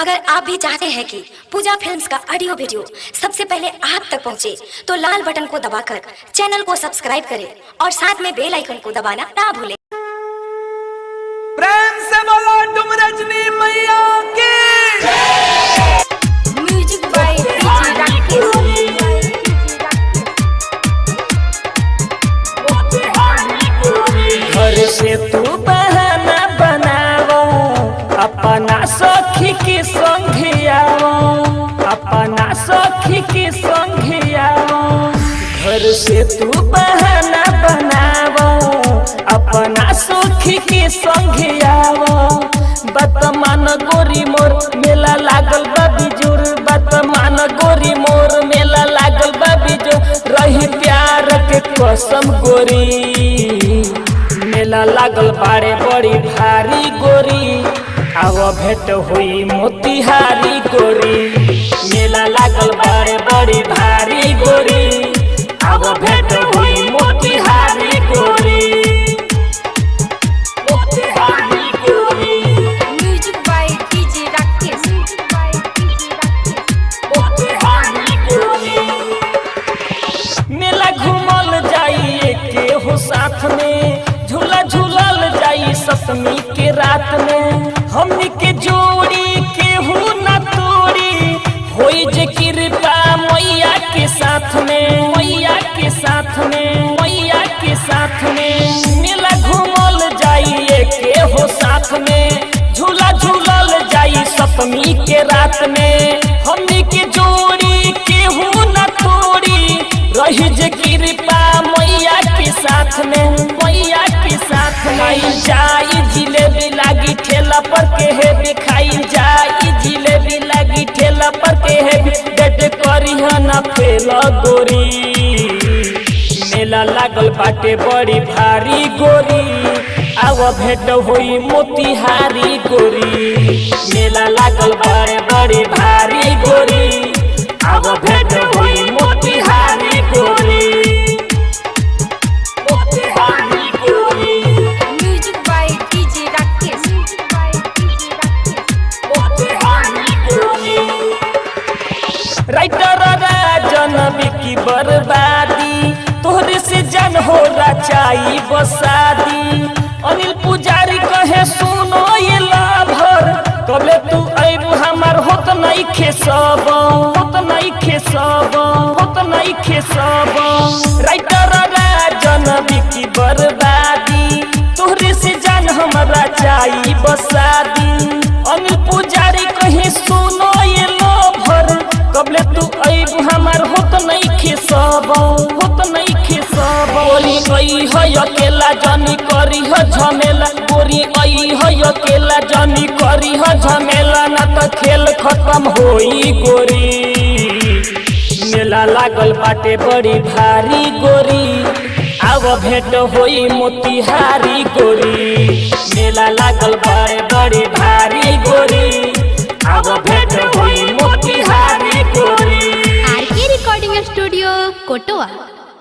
अगर आप भी चाहते हैं कि पूजा फिल्म्स का ऑडियो वीडियो सबसे पहले आप तक पहुंचे, तो लाल बटन को दबाकर चैनल को सब्सक्राइब करें और साथ में बेल आइकन को दबाना ना भूलें। प्रेम से बोलो तुम रजनी मैया की। म्यूजिक बाय घर से तू बहाना बनावो, अपना सखी की संघियाओ, अपना सखी की संघियाओ। घर से तू बहाना बनावो, अपना सखी की संघियाओ। बतमान गोरी मोर मेला लागल बा बिजुर, बतमान गोरी मोर मेला लागल बा बिजुर। रही प्यार के कसम गोरी, मेला लागल बाड़े बड़ी भारी गोरी। आव भेंट हुई मोतिहारी गोरी, मेला लागल बाड़े बड़ी भारी गोरी। आव भेंट हुई मोतिहारी गोरी, मोतिहारी गोरी। Music by DJ Rakesh. Motihari गोरी। मेला घूमल जाइए के हो साथ में, झूला झूलल जाई सप्तमी के रात में। हमनी के जोड़ी केहू न तोड़ी, होई जे कृपा मैया के साथ में, मैया के साथ में, मैया के साथ में। मेला घूमल जाइए के हो साथ में, झूला झूलल जाई सप्तमी के रात में। हमनी के जोड़ी केहू न तोड़ी, रही जे कृपा मैया के साथ में, मैया के साथ में। जाई जिलेबी लागी ठेला पर के है बिखाई, जाई जिलेबी लागी ठेला पर के है डेट करी ना फेल गोरी। मेला लागल बाटे बड़ी भारी गोरी, आव भेंट होई मोतिहारी गोरी। मेला लागल बाड़े बड़ी भारी गोरी, आव भेंट होई मोतिहारी गोरी, मोतिहारी गोरी। Music by DJ Rakesh. Motihari गोरी। राइटर राजन की बर्बादी, तोहरे से जन हो रचाई बसादी। अनिल पुजारी कहे सुनो ये लाभर, कबले तू अबू हमार होत नहीं खेसब, होत नहीं खेसब, होत नहीं खेसब। राइटर राजन की बर्बादी, तोहरे से जान हमारा चाही बसादी। अनिल पुजारी कहे सुनो ये लाभर, कबले तू अबू हमार होत नहीं खेसब, होत नहीं खेसब। गोरी आई है अकेला जानी करी है झमेला, गोरी आई है अकेला जानी करी है झमेला। ना तो खेल खत्म होई गोरी। मेला लागल बाटे बड़ी भारी गोरी, आव भेंट होई मोतिहारी गोरी। मेला लागल बाड़े बड़ी भारी गोरी, आव भेंट होई मोतिहारी गोरी। आरके रिकॉर्डिंग स्टूडियो कोटवा।